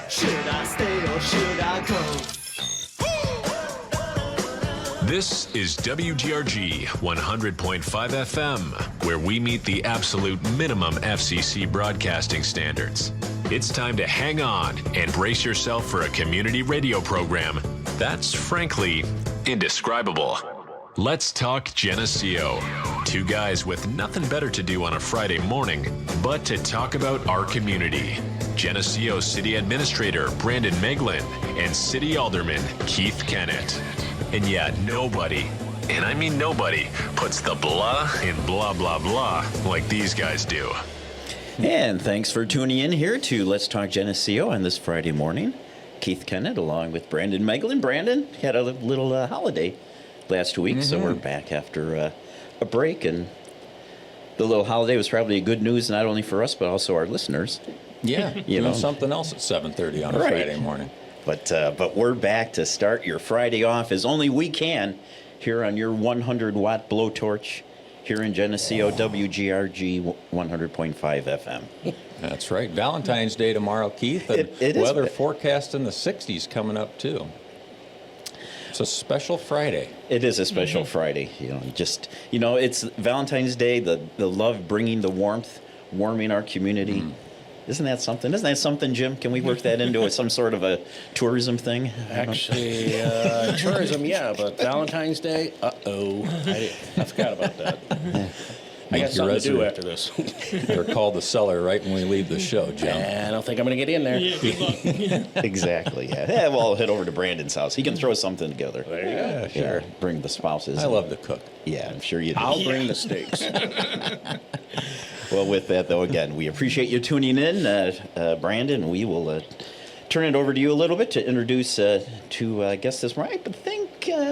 Should I stay or should I go? This is WGRG 100.5 FM, where we meet the absolute minimum FCC broadcasting standards. It's time to hang on and brace yourself for a community radio program that's frankly indescribable. Let's talk Geneseo. Two guys with nothing better to do on a Friday morning but to talk about our community. Geneseo City Administrator Brandon Meglin and City Alderman Keith Kennett. And yeah, nobody, and I mean nobody, puts the blah in blah, blah, blah like these guys do. And thanks for tuning in here to Let's Talk Geneseo on this Friday morning. Keith Kennett along with Brandon Meglin. Brandon had a little holiday last week, so we're back after a break. And the little holiday was probably good news not only for us but also our listeners. Yeah, You know. something else at 7:30 on a Right. Friday morning. But we're back to start your Friday off as only we can here on your 100-watt blowtorch here in Geneseo, WGRG 100.5 FM. That's right. Valentine's Day tomorrow, Keith, and It is. weather forecast in the 60s coming up too. It's a special Friday. It is a special Friday. It's Valentine's Day, the love bringing the warmth, warming our community. Isn't that something? Isn't that something, Jim? Can we work that into some sort of a tourism thing? Actually, tourism, yeah, but Valentine's Day, I forgot about that. I got something to do after this. They're called the cellar right when we leave the show, Jim. I don't think I'm going to get in there. Yeah, good luck. Exactly, yeah. Yeah, well, I'll head over to Brandon's house. He can throw something together. There you go. Yeah, sure. Yeah, bring the spouses. I love to cook. Yeah, I'm sure you do. I'll bring the steaks. Well, with that, though, again, we appreciate you tuning in. Brandon, we will turn it over to you a little bit to introduce to guest this morning. I think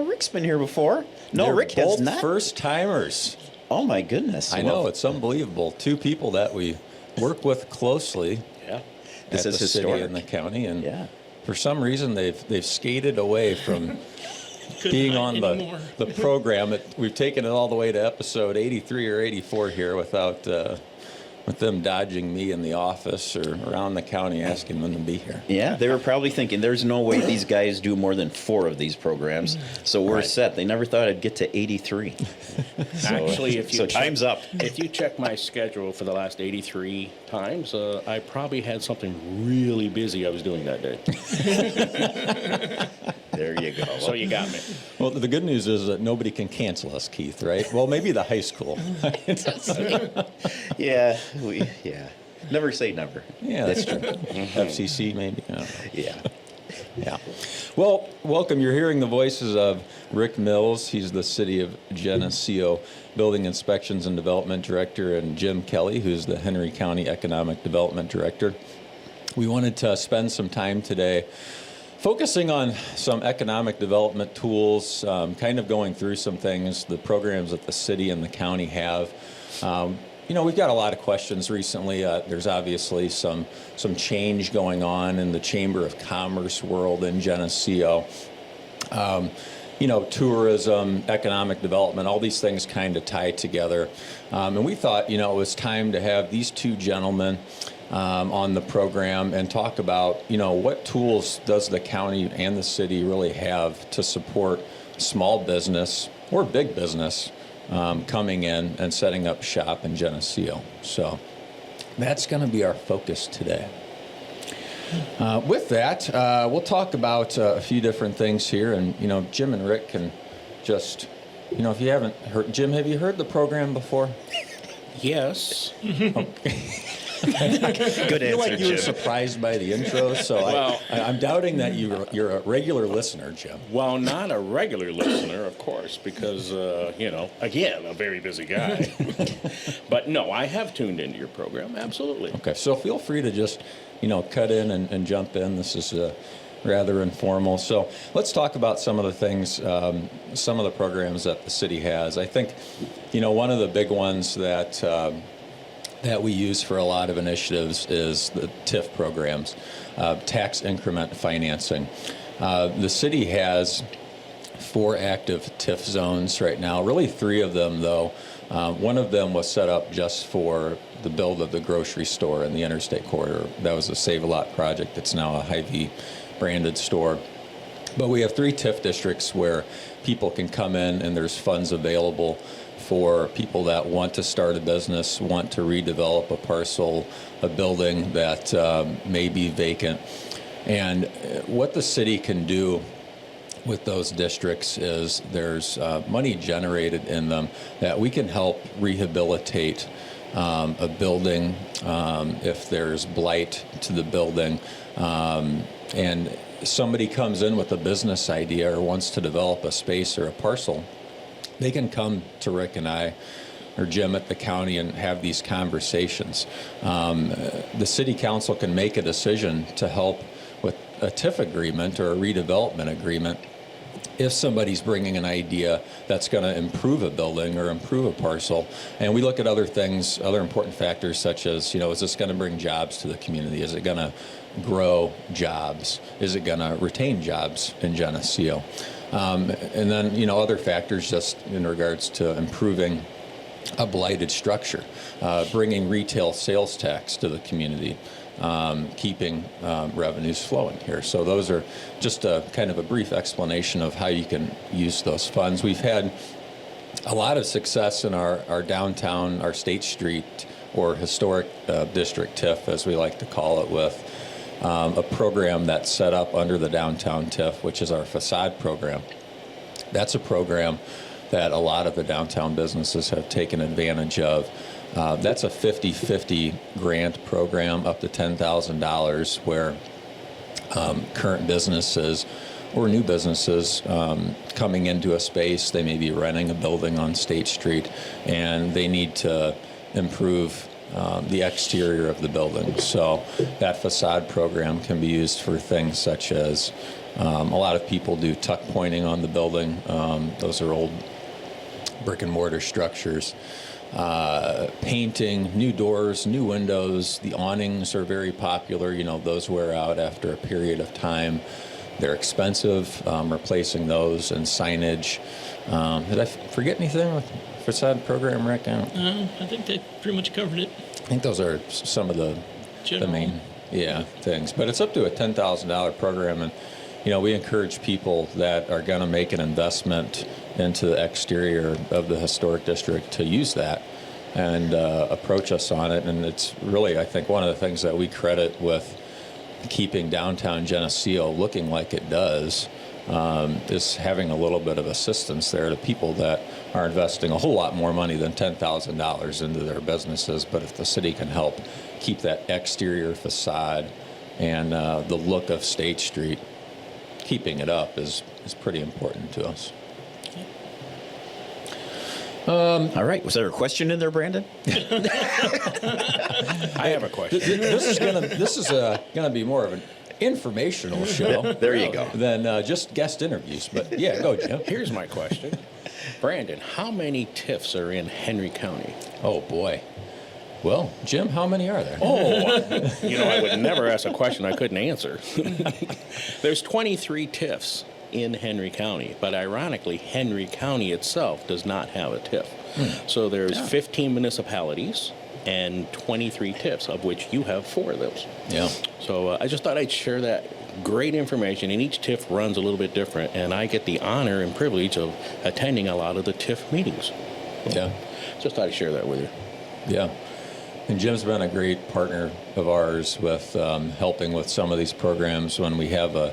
Rick's been here before. No, They're Rick has both not. first-timers. Oh, my goodness. I know, it's unbelievable. Two people that we work with closely Yeah. This at is the city historic. and the county, and Yeah. for some reason they've skated away from Couldn't being hide on anymore. the program. We've taken it all the way to episode 83 or 84 here without with them dodging me in the office or around the county asking them to be here. Yeah, they were probably thinking, there's no way these guys do more than 4 of these programs, so we're Right. set. They never thought I'd get to 83. Actually, if you so check- time's up. If you check my schedule for the last 83 times, I probably had something really busy I was doing that day. There you go. So you got me. Well, the good news is that nobody can cancel us, Keith, right? Well, maybe the high school. yeah. Never say never. Yeah, that's true. FCC, maybe. I don't know. Yeah. Yeah. Well, welcome. You're hearing the voices of Rick Mills. He's the City of Geneseo Building Inspections and Development Director, and Jim Kelly, who's the Henry County Economic Development Director. We wanted to spend some time today focusing on some economic development tools, kind of going through some things, the programs that the city and the county have. We've got a lot of questions recently. There's obviously some change going on in the Chamber of Commerce world in Geneseo. Tourism, economic development, all these things kind of tie together. And we thought, it was time to have these two gentlemen on the program and talk about, what tools does the county and the city really have to support small business or big business coming in and setting up shop in Geneseo. So that's going to be our focus today. With that, we'll talk about a few different things here, and Jim and Rick can just, if you haven't heard, Jim, have you heard the program before? Yes. Good I feel like answer, you were Jim. surprised by the intro, so Well- I'm doubting that you're a regular listener, Jim. Well, not a regular listener, of course, because, again, a very busy guy. But no, I have tuned into your program, absolutely. Okay, so feel free to just, cut in and jump in. This is rather informal. So let's talk about some of the things, some of the programs that the city has. I think, one of the big ones that we use for a lot of initiatives is the TIF programs, tax increment financing. The city has 4 active TIF zones right now, really 3 of them, though. One of them was set up just for the build of the grocery store in the interstate corridor. That was a Save-A-Lot project. It's now a Hy-Vee branded store. But we have 3 TIF districts where people can come in and there's funds available for people that want to start a business, want to redevelop a parcel, a building that may be vacant. And what the city can do with those districts is there's money generated in them that we can help rehabilitate a building if there's blight to the building. And somebody comes in with a business idea or wants to develop a space or a parcel, they can come to Rick and I or Jim at the county and have these conversations. The city council can make a decision to help with a TIF agreement or a redevelopment agreement if somebody's bringing an idea that's going to improve a building or improve a parcel. And we look at other things, other important factors such as, is this going to bring jobs to the community? Is it going to grow jobs? Is it going to retain jobs in Geneseo? And then, other factors just in regards to improving a blighted structure, bringing retail sales tax to the community, keeping revenues flowing here. So those are just a kind of a brief explanation of how you can use those funds. We've had a lot of success in our downtown, our State Street or historic district TIF, as we like to call it, with a program that's set up under the downtown TIF, which is our facade program. That's a program that a lot of the downtown businesses have taken advantage of. That's a 50-50 grant program up to $10,000 where current businesses or new businesses coming into a space, they may be renting a building on State Street and they need to improve the exterior of the building. So that facade program can be used for things such as a lot of people do tuck pointing on the building. Those are old brick and mortar structures. Painting, new doors, new windows. The awnings are very popular. Those wear out after a period of time. They're expensive, replacing those, and signage. Did I forget anything with facade program, Rick? I think they pretty much covered it. I think those are some of the main things. But it's up to a $10,000 program, and we encourage people that are going to make an investment into the exterior of the historic district to use that and approach us on it. And it's really, I think, one of the things that we credit with keeping downtown Geneseo looking like it does is having a little bit of assistance there to people that are investing a whole lot more money than $10,000 into their businesses. But if the city can help keep that exterior facade and the look of State Street, keeping it up is pretty important to us. All right. Was there a question in there, Brandon? I have a question. This is gonna be more of an informational show. There you go. Than just guest interviews. But yeah, go, Jim. Here's my question. Brandon, how many TIFs are in Henry County? Oh boy. Well, Jim, how many are there? Oh, I would never ask a question I couldn't answer. There's 23 TIFs in Henry County, but ironically, Henry County itself does not have a TIF. So there's 15 municipalities and 23 TIFs, of which you have 4 of those. Yeah. So I just thought I'd share that great information, and each TIF runs a little bit different, and I get the honor and privilege of attending a lot of the TIF meetings. Yeah. Just thought I'd share that with you. Yeah. And Jim's been a great partner of ours with helping with some of these programs when we have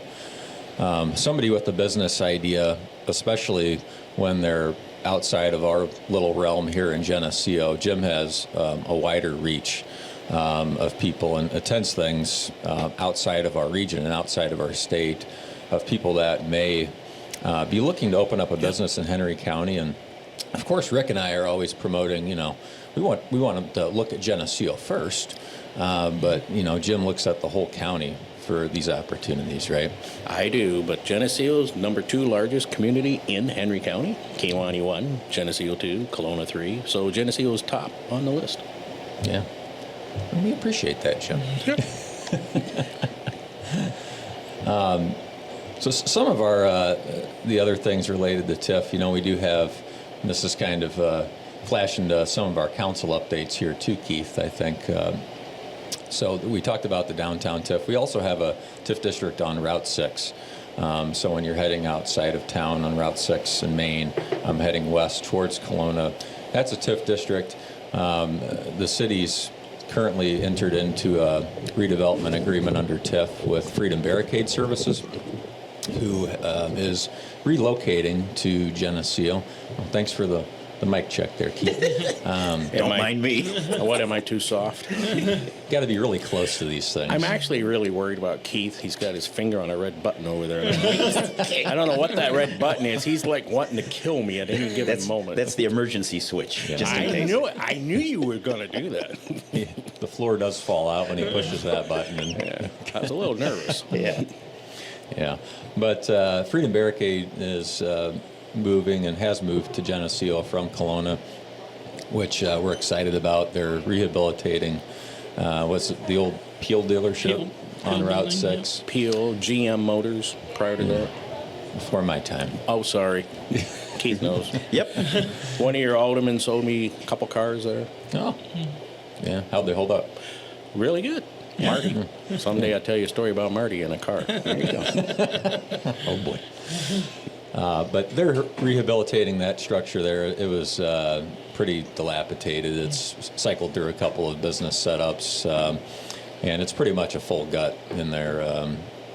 somebody with a business idea, especially when they're outside of our little realm here in Geneseo. Jim has a wider reach of people and attends things outside of our region and outside of our state of people that may be looking to open up a business in Henry County. And of course, Rick and I are always promoting, we want them to look at Geneseo first, but Jim looks at the whole county for these opportunities, right? I do, but Geneseo's number 2 largest community in Henry County. Kewaunee 1, Geneseo 2, Kelowna 3. So Geneseo's top on the list. Yeah. And we appreciate that, Jim. So some of our the other things related to TIF, we do have, and this is kind of flash into some of our council updates here too, Keith, I think. So we talked about the downtown TIF. We also have a TIF district on Route 6. So when you're heading outside of town on Route 6 in Maine, heading west towards Kelowna, that's a TIF district. The city's currently entered into a redevelopment agreement under TIF with Freedom Barricade Services, who is relocating to Geneseo. Well, thanks for the mic check there, Keith. Don't mind me. What, am I too soft? Got to be really close to these things. I'm actually really worried about Keith. He's got his finger on a red button over there. I don't know what that red button is. He's like wanting to kill me at any given moment. That's the emergency switch. Yeah. Just in I case. knew it. I knew you were going to do that. The floor does fall out when he pushes that button. And, Yeah, I was a little nervous. Yeah. yeah, but Freedom Barricade is moving and has moved to Geneseo from Kelowna, which we're excited about. They're rehabilitating, what's it, the old Peel dealership Peel on Route building, 6 Peel, GM Motors prior to that. before my time. Oh, sorry. Keith knows. Yep. One of your aldermen sold me a couple cars there. Oh, yeah. How'd they hold up? Really good. Marty. Someday I'll tell you a story about Marty in a car. There you go. Oh boy. But they're rehabilitating that structure there. It was pretty dilapidated. It's cycled through a couple of business setups, and it's pretty much a full gut in there.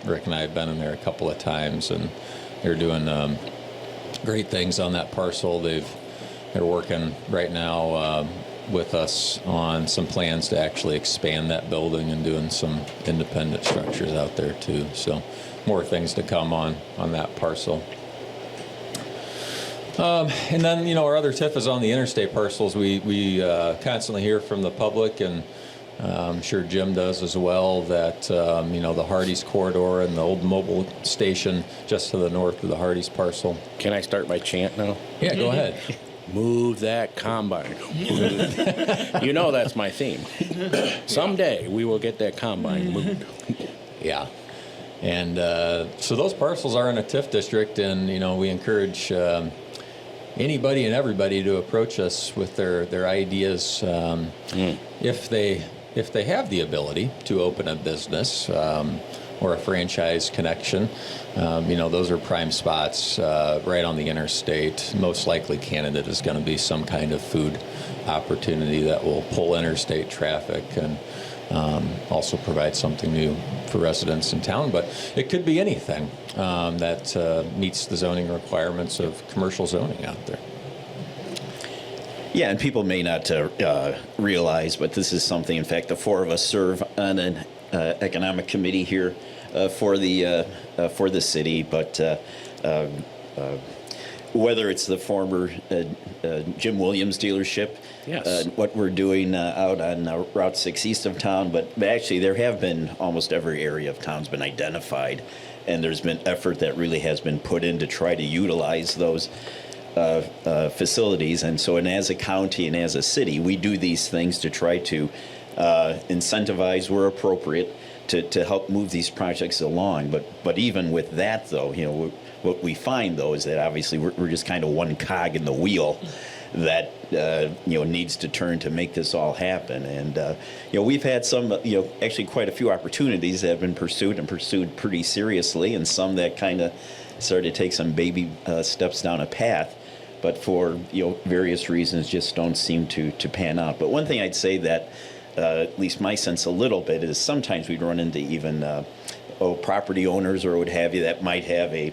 Rick and I have been in there a couple of times, and they're doing great things on that parcel. They're working right now with us on some plans to actually expand that building and doing some independent structures out there too. So more things to come on that parcel. And then, our other TIF is on the interstate parcels. We constantly hear from the public, and I'm sure Jim does as well, that, the Hardee's corridor and the old mobile station just to the north of the Hardee's parcel. Can I start my chant now? Yeah, go ahead. Move that combine. You know that's my theme. Someday we will get that combine moved. Yeah. And so those parcels are in a TIF district, and, we encourage anybody and everybody to approach us with their ideas if they have the ability to open a business or a franchise connection. Those are prime spots right on the interstate. Most likely candidate is going to be some kind of food opportunity that will pull interstate traffic and also provide something new for residents in town. But it could be anything that meets the zoning requirements of commercial zoning out there. Yeah, and people may not realize, but this is something, in fact, the four of us serve on an economic committee here for the city, but whether it's the former Jim Williams dealership, Yes. what we're doing out on Route 6 east of town, but actually there have been almost every area of town's been identified, and there's been effort that really has been put in to try to utilize those facilities. And so, and as a county and as a city, we do these things to try to incentivize where appropriate to help move these projects along. But even with that, though, what we find, though, is that obviously we're just kind of one cog in the wheel that needs to turn to make this all happen. And we've had some actually quite a few opportunities that have been pursued pretty seriously, and some that kind of started to take some baby steps down a path, but for various reasons just don't seem to pan out. But one thing I'd say that at least my sense a little bit is sometimes we'd run into even property owners or what have you that might have a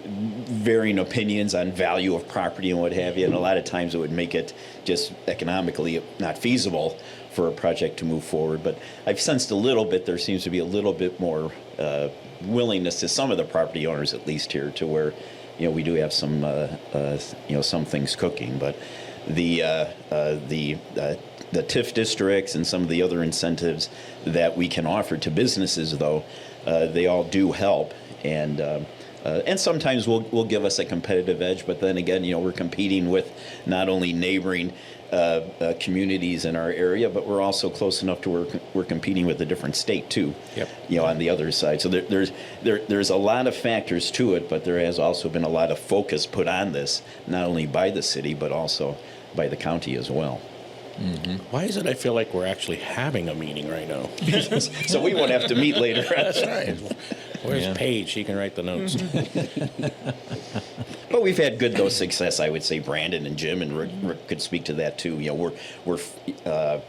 varying opinions on value of property and what have you, and a lot of times it would make it just economically not feasible for a project to move forward. But I've sensed a little bit there seems to be a little bit more willingness to some of the property owners, at least here, to where we do have some some things cooking. But the TIF districts and some of the other incentives that we can offer to businesses, though, they all do help, and sometimes will give us a competitive edge. But then again, we're competing with not only neighboring communities in our area, but we're also close enough to where we're competing with a different state too. Yep. On the other side. So there's a lot of factors to it, but there has also been a lot of focus put on this, not only by the city, but also by the county as well. Why is it I feel like we're actually having a meeting right now? So we won't have to meet later. That's right. Where's Yeah. Paige? She can write the notes. But we've had good though success. I would say Brandon and Jim and Rick could speak to that too. You know,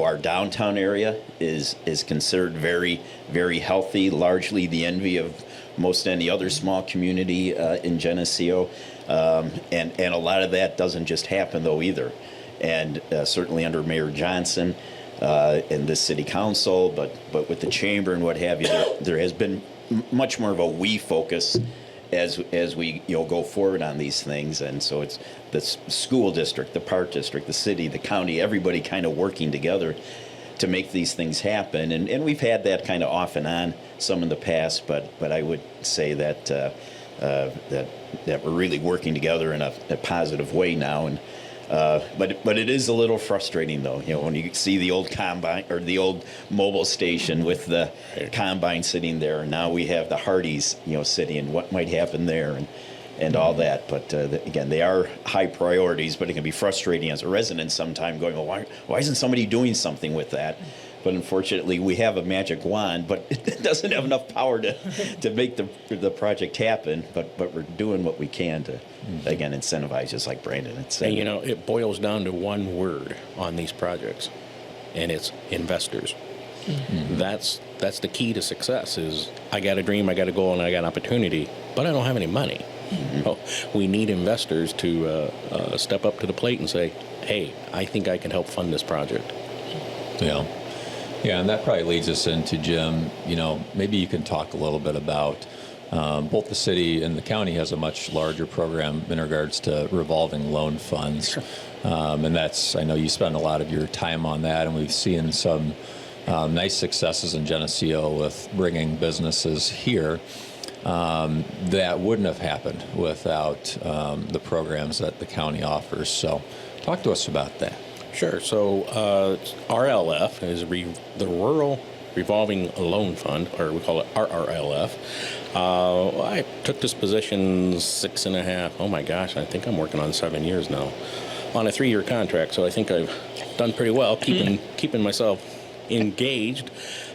our downtown area is considered very, very healthy. Largely the envy of most any other small community in Geneseo, and a lot of that doesn't just happen though either. And certainly under Mayor Johnson and this city council, but with the chamber and what have you, there has been much more of a we focus as we go forward on these things. And so it's the school district, the park district, the city, the county, everybody kind of working together to make these things happen. And we've had that kind of off and on some in the past, but I would say that that we're really working together in a positive way now. And but it is a little frustrating though, when you see the old combine or the old mobile station with the combine sitting there, and now we have the Hardys, sitting, and what might happen there and all that. But again, they are high priorities, but it can be frustrating as a resident sometime going, well, why isn't somebody doing something with that? But unfortunately, we have a magic wand, but it doesn't have enough power to make the project happen. But we're doing what we can to, again, incentivize, just like Brandon had said. And it boils down to one word on these projects, and it's investors. Mm-hmm. That's the key to success. Is I got a dream, I got a goal, and I got an opportunity, but I don't have any money. Mm-hmm. Oh, we need investors to step up to the plate and say, "Hey, I think I can help fund this project." Yeah, and that probably leads us into, Jim, maybe you can talk a little bit about both the city and the county has a much larger program in regards to revolving loan funds. Sure. And that's, I know you spend a lot of your time on that, and we've seen some nice successes in Geneseo with bringing businesses here that wouldn't have happened without the programs that the county offers. So talk to us about that. Sure. So RLF is the Rural Revolving Loan Fund, or we call it RRLF. I took this position 6.5. Oh my gosh, I think I'm working on 7 years now, on a 3-year contract. So I think I've done pretty well keeping myself engaged.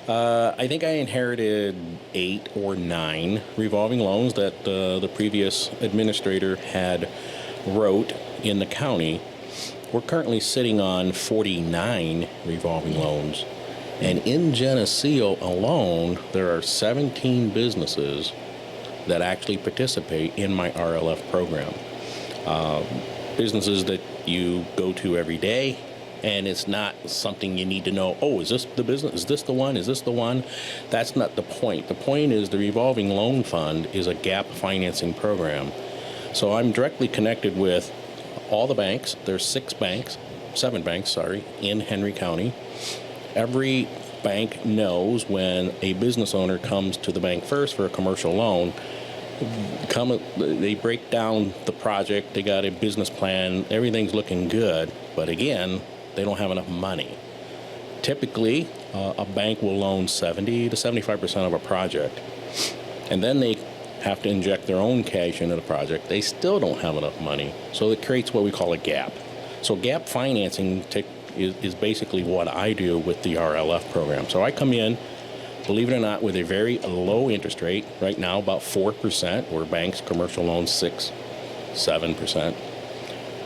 I think I inherited 8 or 9 revolving loans that the previous administrator had wrote in the county. We're currently sitting on 49 revolving loans. And in Geneseo alone, there are 17 businesses that actually participate in my RLF program. Businesses that you go to every day, and it's not something you need to know, is this the business? Is this the one? Is this the one? That's not the point. The point is the revolving loan fund is a gap financing program. So I'm directly connected with all the banks. There's 7 banks, in Henry County. Every bank knows when a business owner comes to the bank first for a commercial loan, they break down the project, they got a business plan, everything's looking good, but again, they don't have enough money. Typically, a bank will loan 70 to 75% of a project, and then they have to inject their own cash into the project. They still don't have enough money, so it creates what we call a gap. So gap financing is basically what I do with the RLF program. So I come in, believe it or not, with a very low interest rate. Right now, about 4%, where banks, commercial loans, 6%, 7%.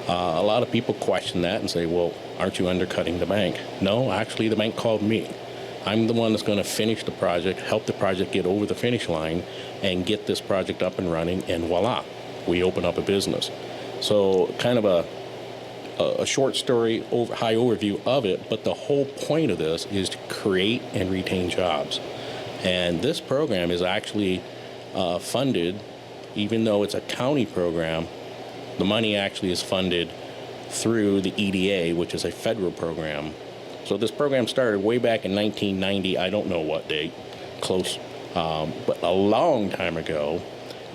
A lot of people question that and say, well, aren't you undercutting the bank? No, actually, the bank called me. I'm the one that's going to finish the project, help the project get over the finish line, and get this project up and running, and voila, we open up a business. So kind of a short story, high overview of it, but the whole point of this is to create and retain jobs. And this program is actually funded, even though it's a county program, the money actually is funded through the EDA, which is a federal program. So this program started way back in 1990, I don't know what date, close, but a long time ago.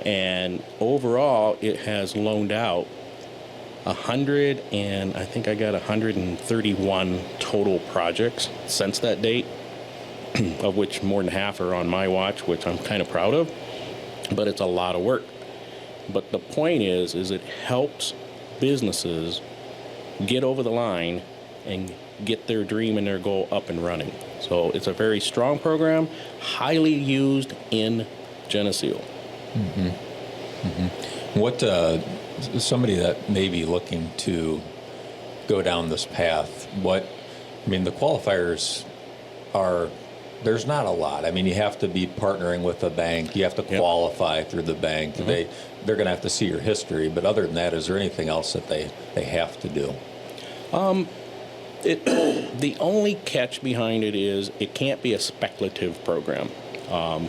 And overall, it has loaned out 131 total projects since that date, of which more than half are on my watch, which I'm kind of proud of, but it's a lot of work. But the point is it helps businesses get over the line and get their dream and their goal up and running. So it's a very strong program, highly used in Geneseo. What somebody that may be looking to go down this path? The qualifiers are. There's not a lot. I mean, you have to be partnering with a bank. You have to qualify through the bank. They're going to have to see your history. But other than that, is there anything else that they have to do? The only catch behind it is it can't be a speculative program.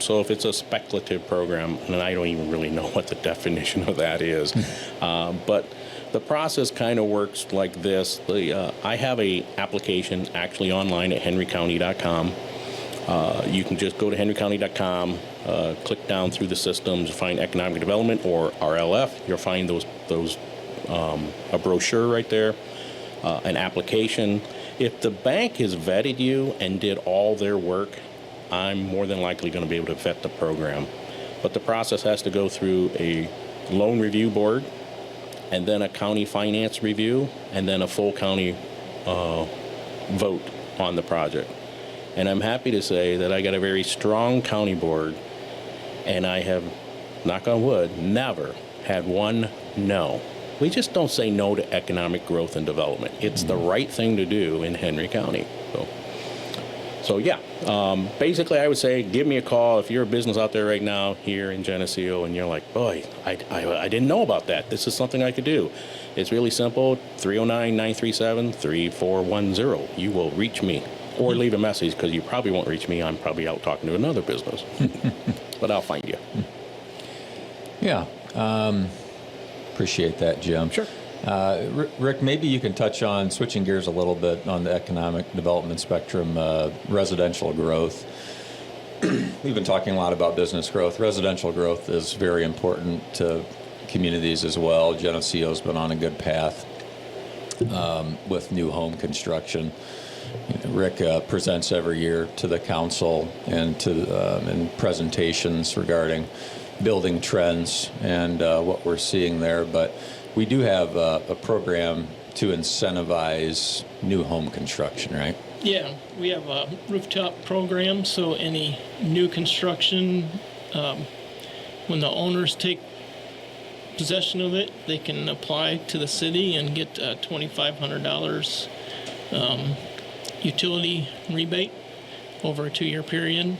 So if it's a speculative program, and I don't even really know what the definition of that is, but the process kind of works like this. I have a application actually online at henrycounty.com. You can just go to henrycounty.com, click down through the systems, find economic development or RLF. You'll find a brochure right there, an application. If the bank has vetted you and did all their work, I'm more than likely going to be able to vet the program. But the process has to go through a loan review board, and then a county finance review, and then a full county vote on the project. And I'm happy to say that I got a very strong county board, and I have, knock on wood, never had one no. We just don't say no to economic growth and development. It's the right thing to do in Henry County. So yeah, basically I would say give me a call if you're a business out there right now here in Geneseo and you're like, boy, I didn't know about that. This is something I could do. It's really simple, 309-937-3410. You will reach me. Or leave a message, because you probably won't reach me. I'm probably out talking to another business. But I'll find you. Yeah. Appreciate that, Jim. Sure. Rick, maybe you can touch on, switching gears a little bit on the economic development spectrum, residential growth. We've been talking a lot about business growth. Residential growth is very important to communities as well. Geneseo's been on a good path with new home construction. Rick presents every year to the council and in presentations regarding building trends and what we're seeing there. But we do have a program to incentivize new home construction, right? Yeah, we have a rooftop program, so any new construction, when the owners take possession of it, they can apply to the city and get $2,500 utility rebate over a 2-year period.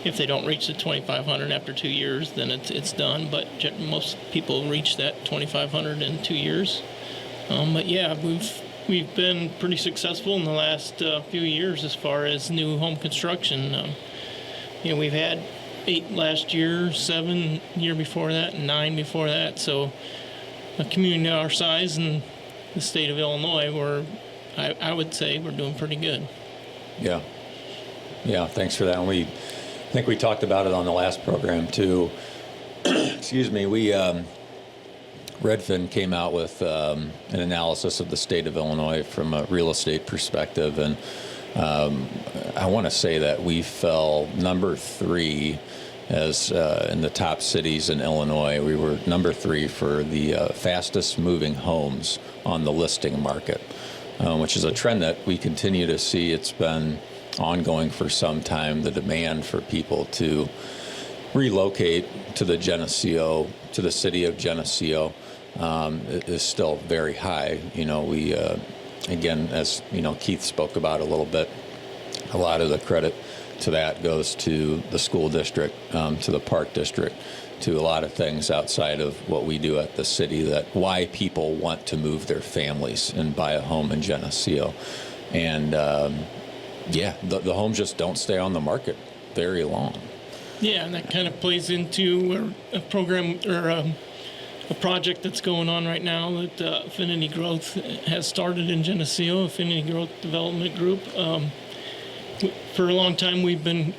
If they don't reach the $2,500 after 2 years, then it's done. But most people reach that $2,500 in 2 years. But yeah, we've been pretty successful in the last few years as far as new home construction. We've had 8 last year, 7 year before that, and 9 before that. So a community our size in the state of Illinois, I would say we're doing pretty good. Yeah. Thanks for that. And I think we talked about it on the last program too. Excuse me. Redfin came out with an analysis of the state of Illinois from a real estate perspective, and I want to say that we fell number 3 as in the top cities in Illinois. We were number 3 for the fastest moving homes on the listing market, which is a trend that we continue to see. It's been ongoing for some time. The demand for people to relocate to the city of Geneseo is still very high. We again, as Keith spoke about a little bit, a lot of the credit to that goes to the school district, to the park district, to a lot of things outside of what we do at the city, why people want to move their families and buy a home in Geneseo. And the homes just don't stay on the market very long. Yeah, and that kind of plays into a program or a project that's going on right now that Affinity Growth has started in Geneseo, Affinity Growth Development Group. For a long time, we've been,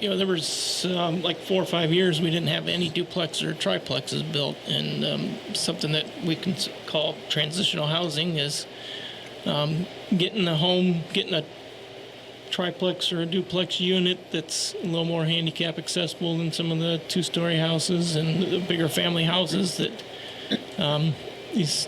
there was like 4 or 5 years we didn't have any duplexes or triplexes built, and something that we can call transitional housing is getting a triplex or a duplex unit that's a little more handicap accessible than some of the 2-story houses and the bigger family houses that these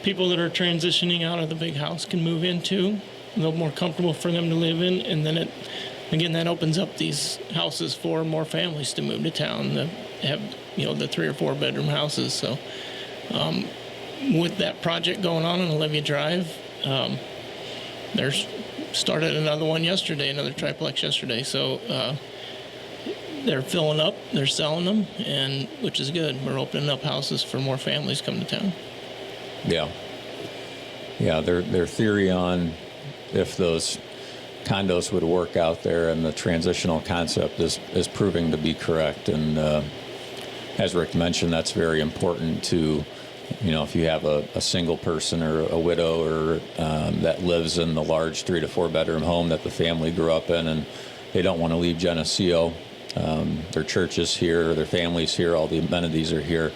people that are transitioning out of the big house can move into, a little more comfortable for them to live in, and then that opens up these houses for more families to move to town that have, the 3 or 4 bedroom houses. So with that project going on Olivia Drive, there's started another one yesterday, another triplex yesterday. So they're filling up, they're selling them, and which is good. We're opening up houses for more families come to town. Yeah. Yeah, their theory on if those condos would work out there and the transitional concept is proving to be correct. And as Rick mentioned, that's very important to, if you have a single person or a widow or that lives in the large 3 to 4 bedroom home that the family grew up in, and they don't want to leave Geneseo. Their church is here, their family's here, all the amenities are here,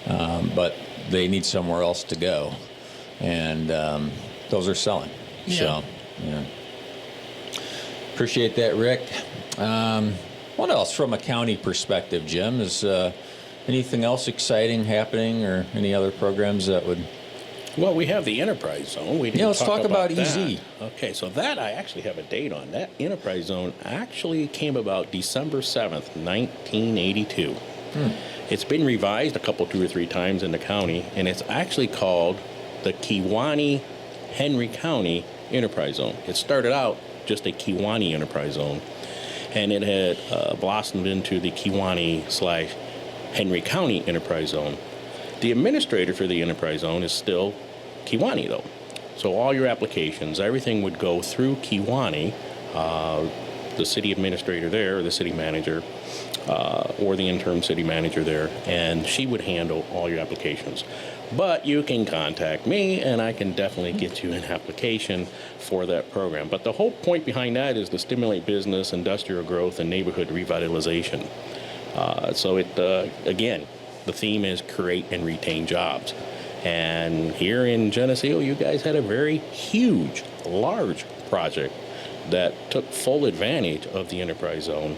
but they need somewhere else to go. And those are selling. Yeah. So, yeah. Appreciate that, Rick. What else from a county perspective, Jim? Is anything else exciting happening or any other programs that would... Well, we have the Enterprise Zone. We didn't let's talk about that. EZ. Okay, so that I actually have a date on. That Enterprise Zone actually came about December 7th, 1982. It's been revised a couple, 2 or 3 times in the county, and it's actually called the Kewaunee-Henry County Enterprise Zone. It started out just a Kewaunee Enterprise Zone, and it had blossomed into the Kewaunee/Henry County Enterprise Zone. The administrator for the Enterprise Zone is still Kewaunee, though. So all your applications, everything would go through Kewaunee, the city administrator there, or the city manager, or the interim city manager there, and she would handle all your applications. But you can contact me, and I can definitely get you an application for that program. But the whole point behind that is to stimulate business, industrial growth, and neighborhood revitalization. So again, the theme is create and retain jobs. And here in Geneseo, you guys had a very huge, large project that took full advantage of the Enterprise Zone.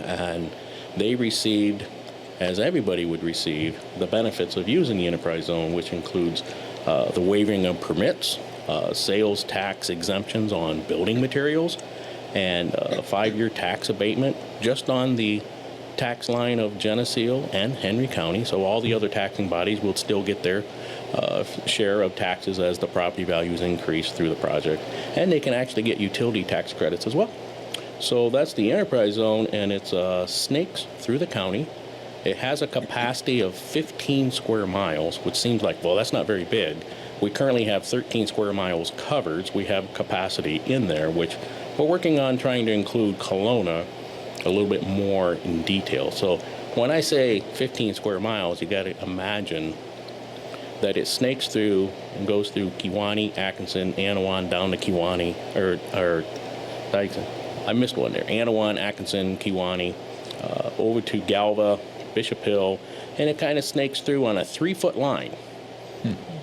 And they received, as everybody would receive, the benefits of using the Enterprise Zone, which includes the waiving of permits, sales tax exemptions on building materials, and a 5-year tax abatement just on the tax line of Geneseo and Henry County. So all the other taxing bodies will still get their share of taxes as the property values increase through the project. And they can actually get utility tax credits as well. So that's the Enterprise Zone, and it's snakes through the county. It has a capacity of 15 square miles, which seems like, well, that's not very big. We currently have 13 square miles covered. We have capacity in there, which we're working on trying to include Kelowna a little bit more in detail. So when I say 15 square miles, you got to imagine that it snakes through and goes through Kewaunee, Atkinson, Anawan, down to Kewaunee, or I missed one there. Anawan, Atkinson, Kewaunee, over to Galva, Bishop Hill, and it kind of snakes through on a 3-foot line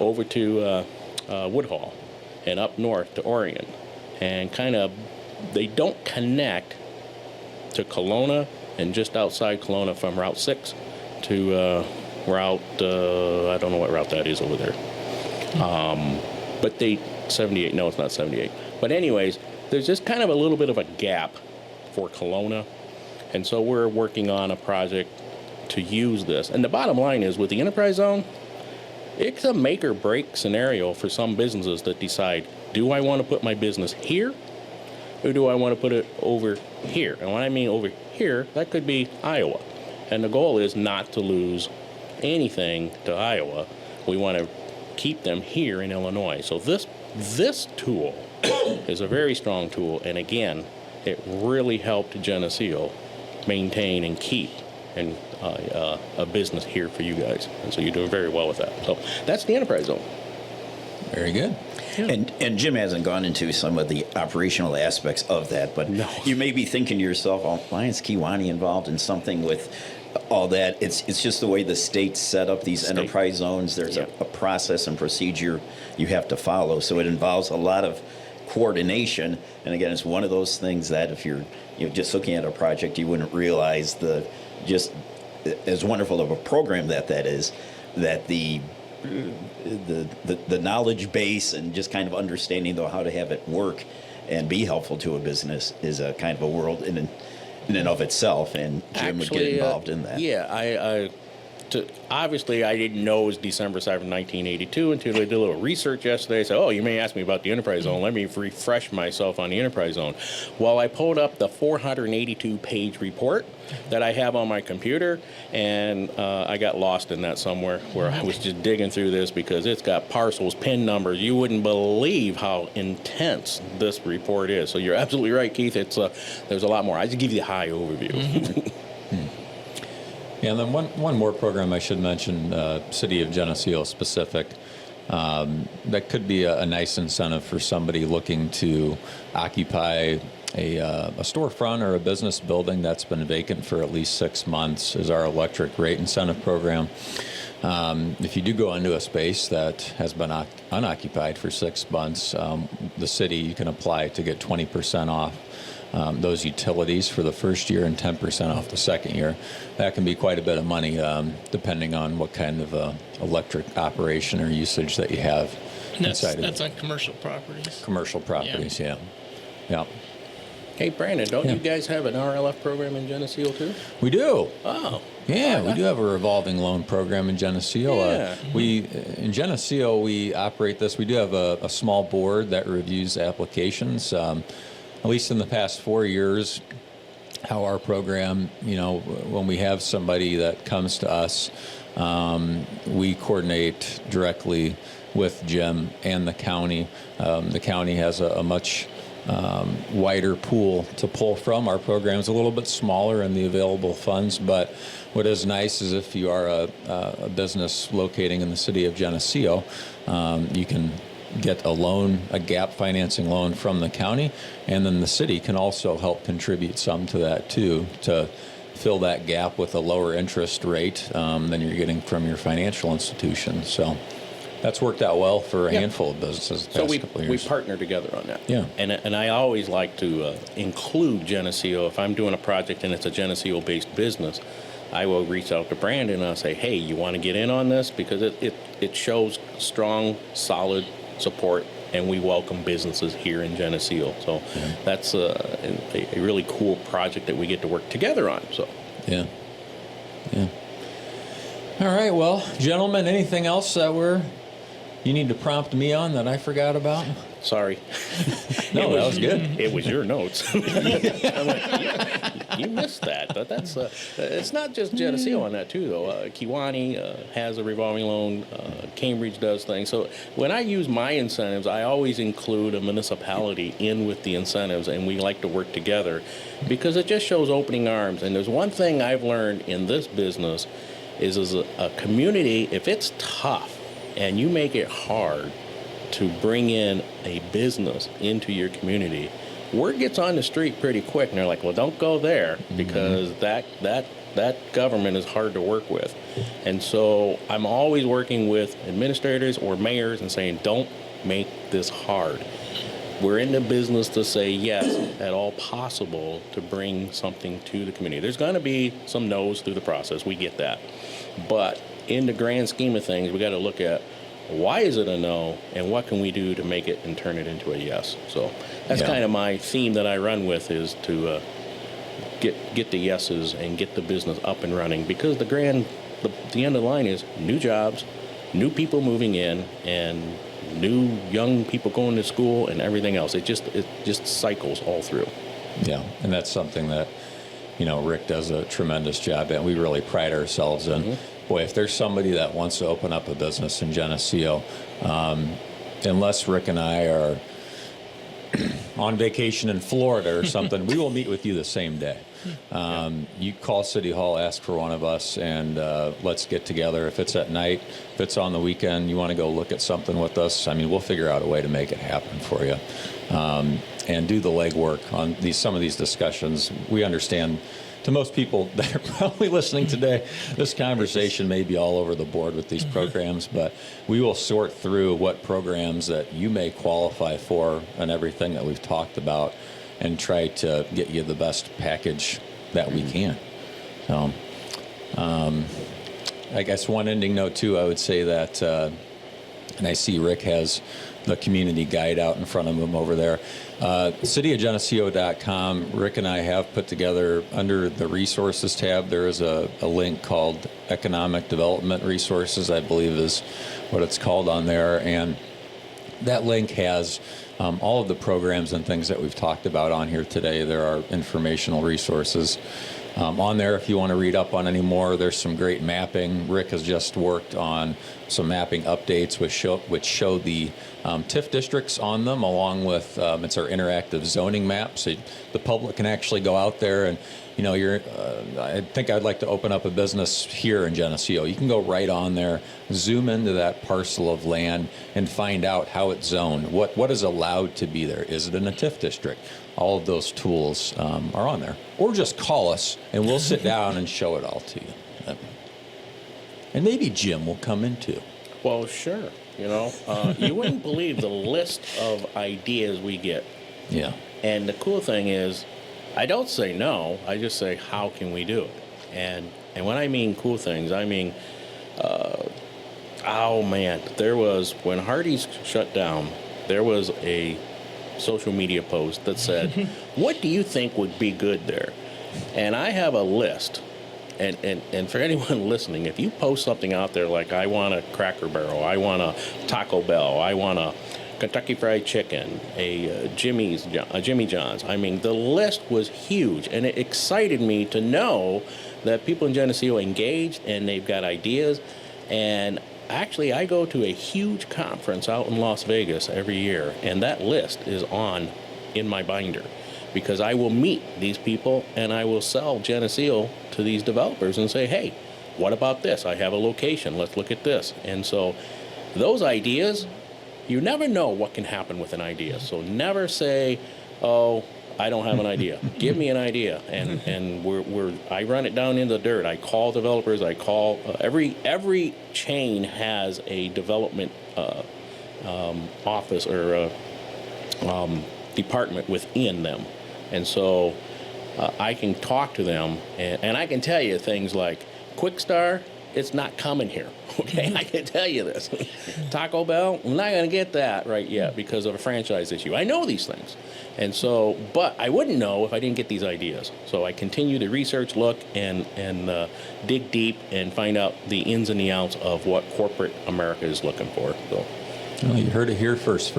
over to Woodhall and up north to Oregon. And kind of, they don't connect to Kelowna and just outside Kelowna from Route 6 to Route, I don't know what route that is over there. But 78, no, it's not 78. But anyways, there's just kind of a little bit of a gap for Kelowna. And so we're working on a project to use this. And the bottom line is with the Enterprise Zone, it's a make or break scenario for some businesses that decide, do I want to put my business here or do I want to put it over here? And when I mean over here, that could be Iowa. And the goal is not to lose anything to Iowa. We want to keep them here in Illinois. So this tool is a very strong tool. And again, it really helped Geneseo maintain and keep a business here for you guys. And so you're doing very well with that. So that's the Enterprise Zone. Very good. And Jim hasn't gone into some of the operational aspects of that, but No. you may be thinking to yourself, oh, why is Kewaunee involved in something with all that? It's just the way the state set up these enterprise zones. There's Yeah. a process and procedure you have to follow, so it involves a lot of coordination. And again, it's one of those things that if you're just looking at a project, you wouldn't realize just as wonderful of a program that is, that the the knowledge base and just kind of understanding though how to have it work and be helpful to a business is a kind of a world in and of itself. And Jim would get involved in that. Yeah, obviously, I didn't know it was December 7, 1982 until I did a little research yesterday. I said, oh, you may ask me about the Enterprise Zone. Let me refresh myself on the Enterprise Zone. Well, I pulled up the 482-page report that I have on my computer, and I got lost in that somewhere where I was just digging through this because it's got parcels, PIN numbers. You wouldn't believe how intense this report is. So you're absolutely right, Keith. There's a lot more. I just give you the high overview. Yeah, and then one more program I should mention, City of Geneseo specific. That could be a nice incentive for somebody looking to occupy a storefront or a business building that's been vacant for at least 6 months is our electric rate incentive program. If you do go into a space that has been unoccupied for 6 months, the city, you can apply to get 20% off those utilities for the first year and 10% off the second year. That can be quite a bit of money depending on what kind of electric operation or usage that you have. And inside that's of on commercial properties. commercial properties, yeah. Yeah. Hey, Brandon, don't you guys have an RLF program in Geneseo, too? We do. Oh. Yeah, we do have a revolving loan program in Geneseo. Yeah. In Geneseo, we operate this. We do have a small board that reviews applications. At least in the past 4 years, how our program, when we have somebody that comes to us, we coordinate directly with Jim and the county. The county has a much wider pool to pull from. Our program is a little bit smaller in the available funds, but what is nice is if you are a business locating in the city of Geneseo, you can get a loan, a gap financing loan from the county, and then the city can also help contribute some to that too, to fill that gap with a lower interest rate than you're getting from your financial institution. So that's worked out well for a handful of businesses the past couple of years. We partner together on that. Yeah. And I always like to include Geneseo. If I'm doing a project and it's a Geneseo-based business, I will reach out to Brandon and I'll say, hey, you want to get in on this? Because it shows strong, solid support, and we welcome businesses here in Geneseo. So that's a really cool project that we get to work together on. So Yeah. All right, well, gentlemen, anything else that you need to prompt me on that I forgot about? sorry. No, that was good. It was your notes. I'm like, you missed that. But that's it's not just Geneseo on that too, though. Kewanee has a revolving loan. Cambridge does things. So when I use my incentives, I always include a municipality in with the incentives, and we like to work together because it just shows opening arms. And there's one thing I've learned in this business is a community, if it's tough and you make it hard to bring in a business into your community, word gets on the street pretty quick, and they're like, well, don't go there because that government is hard to work with. And so I'm always working with administrators or mayors and saying, don't make this hard. We're in the business to say yes at all possible to bring something to the community. There's going to be some no's through the process. We get that. But in the grand scheme of things, we got to look at why is it a no and what can we do to make it and turn it into a yes. So that's kind of my theme that I run with, is to get the yeses and get the business up and running, because the end of the line is new jobs, new people moving in, and new young people going to school and everything else. It just cycles all through. Yeah, and that's something that, Rick does a tremendous job at. We really pride ourselves in. Boy, if there's somebody that wants to open up a business in Geneseo, unless Rick and I are on vacation in Florida or something, we will meet with you the same day. You call City Hall, ask for one of us, and let's get together. If it's at night, if it's on the weekend, you want to go look at something with us, we'll figure out a way to make it happen for you. And do the legwork on some of these discussions. We understand, to most people that are probably listening today, this conversation may be all over the board with these programs, but we will sort through what programs that you may qualify for and everything that we've talked about, and try to get you the best package that we can. So, I guess one ending note too, I would say that, and I see Rick has the community guide out in front of him over there. cityofgeneseo.com. Rick and I have put together under the resources tab, there is a link called Economic Development Resources, I believe is what it's called on there. And that link has all of the programs and things that we've talked about on here today. There are informational resources on there if you want to read up on any more. There's some great mapping. Rick has just worked on some mapping updates which show the TIF districts on them, along with it's our interactive zoning map, so the public can actually go out there and, you know, I think I'd like to open up a business here in Geneseo. You can go right on there, zoom into that parcel of land, and find out how it's zoned. What is allowed to be there? Is it in a TIF district? All of those tools are on there. Or just call us, and we'll sit down and show it all to you. And maybe Jim will come in too. Well, sure. You know, you wouldn't believe the list of ideas we get. Yeah. And the cool thing is, I don't say no. I just say, how can we do it? And when I mean cool things, I mean, oh man, there was, when Hardee's shut down, there was a social media post that said, what do you think would be good there? And I have a list. And for anyone listening, if you post something out there like, I want a Cracker Barrel, I want a Taco Bell, I want a Kentucky Fried Chicken, a Jimmy John's. I mean, the list was huge, and it excited me to know that people in Geneseo engaged and they've got ideas. And actually, I go to a huge conference out in Las Vegas every year, and that list is in my binder, because I will meet these people and I will sell Geneseo to these developers and say, hey, what about this? I have a location. Let's look at this. And so those ideas, you never know what can happen with an idea. So never say, oh, I don't have an idea. Give me an idea. And I run it down in the dirt. I call developers. I call every chain has a development office or department within them. And so I can talk to them, and I can tell you things like, Quickstar, it's not coming here, okay? I can tell you this. Taco Bell, I'm not going to get that right yet because of a franchise issue. I know these things. And so, but I wouldn't know if I didn't get these ideas. So I continue to research, look, and dig deep and find out the ins and the outs of what corporate America is looking for. So, Well, you heard it here first.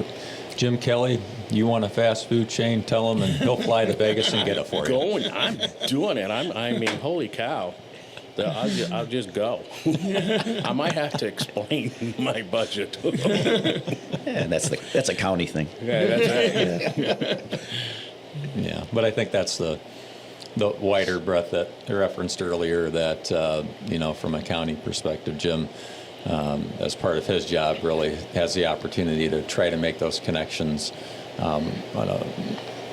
Jim Kelly, you want a fast food chain, tell him, and he'll fly to Vegas and get it for you. I'm doing it. I mean, holy cow. I'll just go. I might have to explain my budget. Yeah, that's a county thing. Yeah, that's right. Yeah, but I think that's the wider breadth that I referenced earlier, that, from a county perspective, Jim, as part of his job, really has the opportunity to try to make those connections on a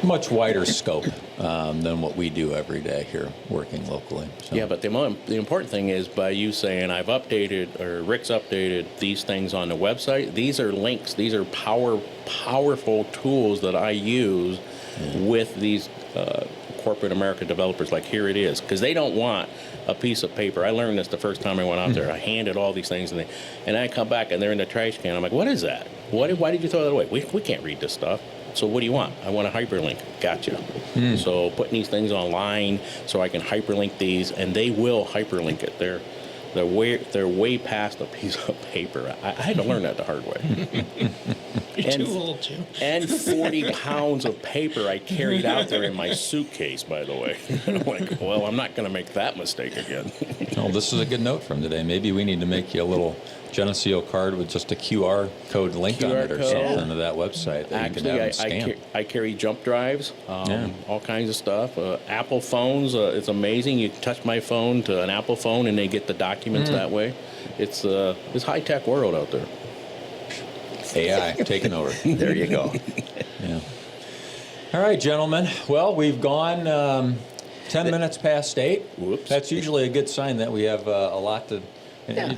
much wider scope than what we do every day here working locally. So. Yeah, but the important thing is, by you saying I've updated, or Rick's updated these things on the website, these are links. These are powerful tools that I use with these corporate America developers. Like, here it is, because they don't want a piece of paper. I learned this the first time I went out there. I handed all these things, and I come back and they're in the trash can. I'm like, what is that? Why did you throw that away? We can't read this stuff. So what do you want? I want a hyperlink. Gotcha. So putting these things online so I can hyperlink these, and they will hyperlink it. They're way past a piece of paper. I had to learn that the hard way. You're too old, Jim. And 40 pounds of paper I carried out there in my suitcase, by the way. I'm like, well, I'm not going to make that mistake again. Well, this is a good note from today. Maybe we need to make you a little Geneseo card with just a QR code linked on it or something to that website that you can have them scan. I carry jump drives, all kinds of stuff. Apple phones, it's amazing. You touch my phone to an Apple phone and they get the documents that way. It's high-tech world out there. AI taking over. There you go. Yeah. All right, gentlemen. Well, we've gone 10 minutes past 8. Whoops. That's usually a good sign that we have a lot to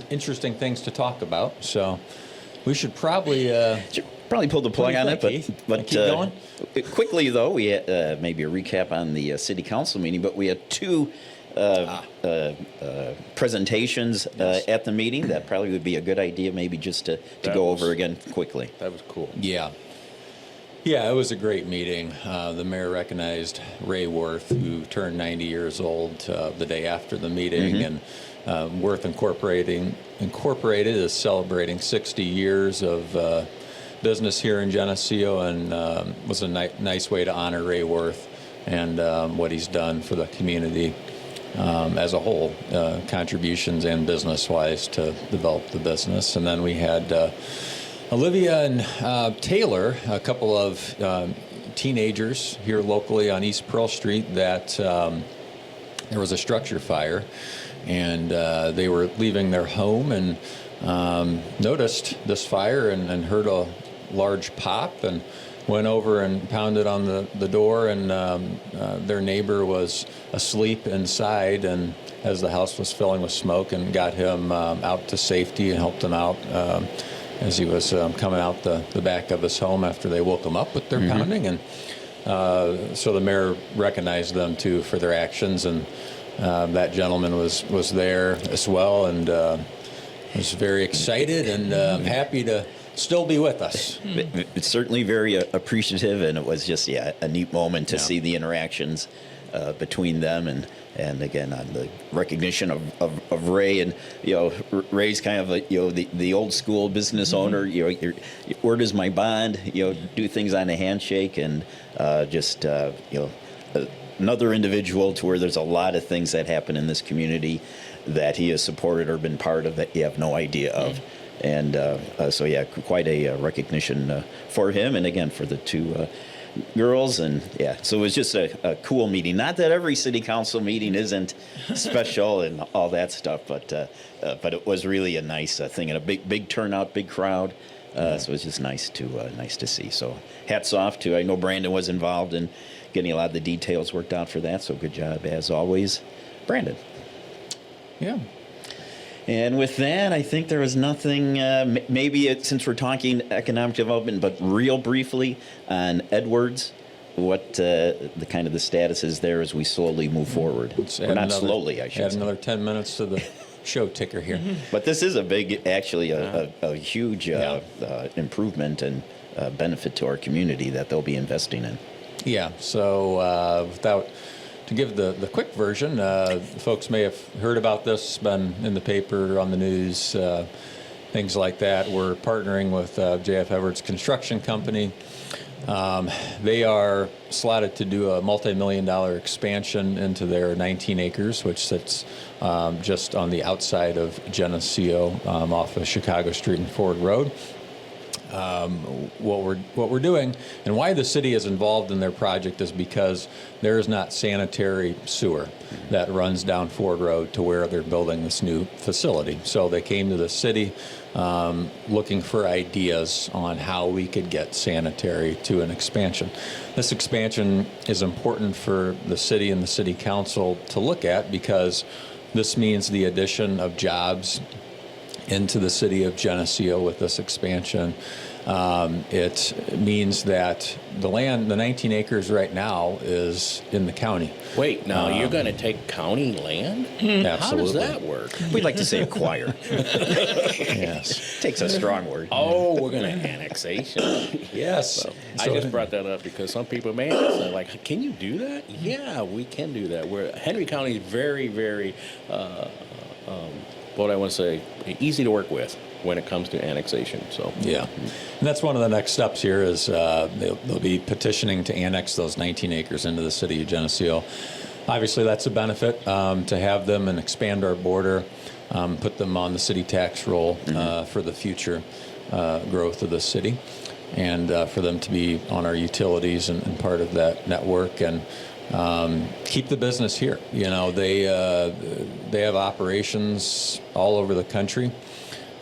interesting things to talk about. So we should probably Probably pulled the plug on it, Keith? but Keep going? Quickly though, we had maybe a recap on the city council meeting, but we had two presentations at the meeting, that probably would be a good idea, maybe just to That go was- over again quickly. That was cool. Yeah. Yeah, it was a great meeting. The mayor recognized Ray Worth, who turned 90 years old the day after the meeting, and Worth Incorporated is celebrating 60 years of business here in Geneseo, and was a nice way to honor Ray Worth and what he's done for the community as a whole, contributions and business-wise to develop the business. And then we had Olivia and Taylor, a couple of teenagers here locally on East Pearl Street, that there was a structure fire, and they were leaving their home and noticed this fire and heard a large pop, and went over and pounded on the door, and their neighbor was asleep inside, and as the house was filling with smoke, and got him out to safety and helped him out as he was coming out the back of his home after they woke him up with their pounding. And so the mayor recognized them too for their actions, and that gentleman was there as well, and was very excited and happy to still be with us. It's certainly very appreciative, and it was just a neat moment to see the interactions between them, and again on the recognition of Ray, and Ray's kind of the old school business owner. Where does my bond? Do things on a handshake, and just another individual to where there's a lot of things that happen in this community that he has supported or been part of that you have no idea of. And so, quite a recognition for him, and again for the two girls. And so it was just a cool meeting. Not that every city council meeting isn't special and all that stuff, but it was really a nice thing, and a big turnout, big crowd. So it was just nice to see. So hats off to, I know Brandon was involved in getting a lot of the details worked out for that. So good job as always, Brandon. Yeah. And with that, I think there was nothing, maybe since we're talking economic development, but real briefly on Edwards, what the kind of the status is there as we slowly move forward. Or not slowly, I should add say. another 10 minutes to the show ticker here. But this is a big, actually a huge improvement and benefit to our community that they'll be investing in. Yeah, so to give the quick version, folks may have heard about this, it's been in the paper, on the news, things like that. We're partnering with J.F. Edwards Construction Company. They are slotted to do a multi-million-dollar expansion into their 19 acres, which sits just on the outside of Geneseo, off of Chicago Street and Ford Road. What we're doing, and why the city is involved in their project, is because there is not sanitary sewer that runs down Ford Road to where they're building this new facility. So they came to the city looking for ideas on how we could get sanitary to an expansion. This expansion is important for the city and the city council to look at, because this means the addition of jobs into the city of Geneseo with this expansion. It means that the land, the 19 acres right now, is in the county. Wait, now you're going to take county land? Absolutely. How does that work? We'd like to say acquire. Yes. Takes a strong word. Oh, we're going to annexation. Yes. I just brought that up because some people may ask, like, can you do that? Yeah, we can do that. Henry County is very, very, what I want to say, easy to work with when it comes to annexation. So Yeah, and that's one of the next steps here is they'll be petitioning to annex those 19 acres into the city of Geneseo. Obviously, that's a benefit to have them and expand our border, put them on the city tax roll for the future growth of the city, and for them to be on our utilities and part of that network, and keep the business here. They have operations all over the country.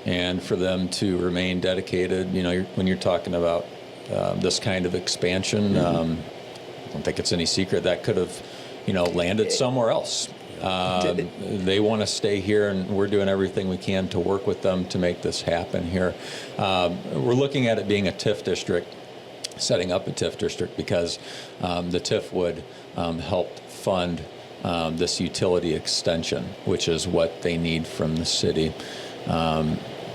And for them to remain dedicated, when you're talking about this kind of expansion, I don't think it's any secret that could have, landed somewhere else. They want to stay here, and we're doing everything we can to work with them to make this happen here. We're looking at it being a TIF district, setting up a TIF district, because the TIF would help fund this utility extension, which is what they need from the city.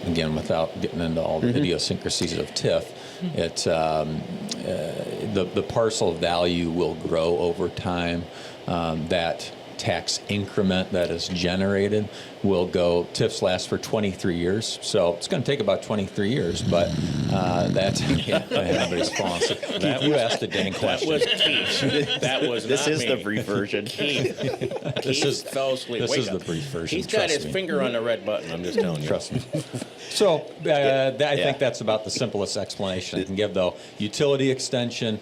Again, without getting into all the idiosyncrasies of TIF, it's the parcel value will grow over time. That tax increment that is generated will go. TIFs last for 23 years, so it's going to take about 23 years. But that's everybody's falling. So, Keith, you asked the dang question. That was Keith. That was This not is me. the brief version. This is fell asleep. This Wake is up. the brief version. He's got trust his me. finger on the red button. I'm just telling you. Trust me. So I think that's about the simplest explanation I can give, though. Utility extension,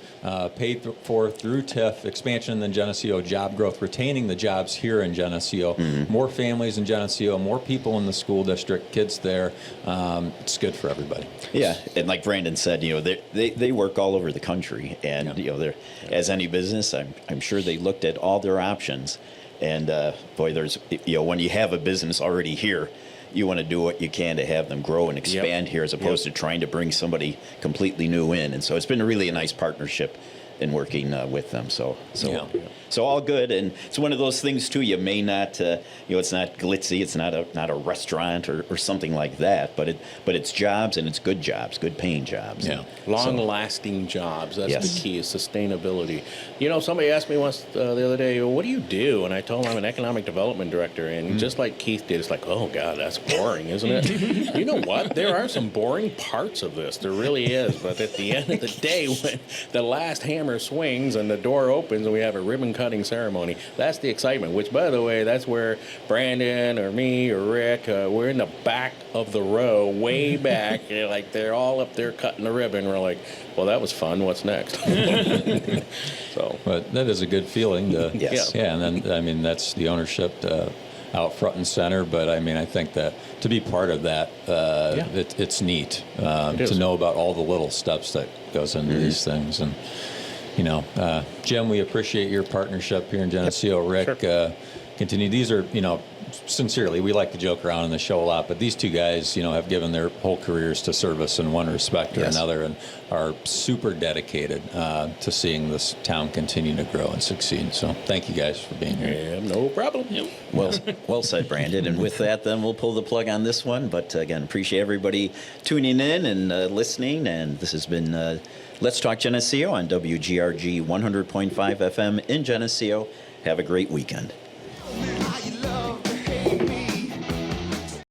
paid for through TIF, expansion in the Geneseo, job growth, retaining the jobs here in Geneseo, more families in Geneseo, more people in the school district, kids there. It's good for everybody. Yeah, and like Brandon said, they work all over the country, and they're as any business, I'm sure they looked at all their options, and boy, there's when you have a business already here, you want to do what you can to have them grow and expand here, as opposed to trying to bring somebody completely new in, and so it's been really a nice partnership in working with them. So all good, and it's one of those things too. You may not, it's not glitzy. It's not a restaurant or something like that. But it's jobs, and it's good jobs, good paying jobs. Yeah. Long-lasting jobs. That's Yes. the key, is sustainability. Somebody asked me once the other day, what do you do? And I told them I'm an economic development director. And just like Keith did, it's like, oh, God, that's boring, isn't it? You know what? There are some boring parts of this. There really is. But at the end of the day, when the last hammer swings and the door opens and we have a ribbon-cutting ceremony, that's the excitement. Which, by the way, that's where Brandon or me or Rick, we're in the back of the row, way back. Like, they're all up there cutting the ribbon. We're like, well, that was fun. What's next? So, But that is a good feeling. Yes. Yeah, and then, that's the ownership out front and center. But, I think that to be part of that, it's neat is. to know about all the little steps that goes into these things. And, Jim, we appreciate your partnership here in Geneseo. Rick, continue. These are, sincerely, we like to joke around on the show a lot, but these two guys, have given their whole careers to service in one respect or another, and are super dedicated to seeing this town continue to grow and succeed. So thank you guys for being here. yeah, no problem. Well said, Brandon. And with that, then we'll pull the plug on this one. But again, appreciate everybody tuning in and listening. And this has been Let's Talk Geneseo on WGRG 100.5 FM in Geneseo. Have a great weekend.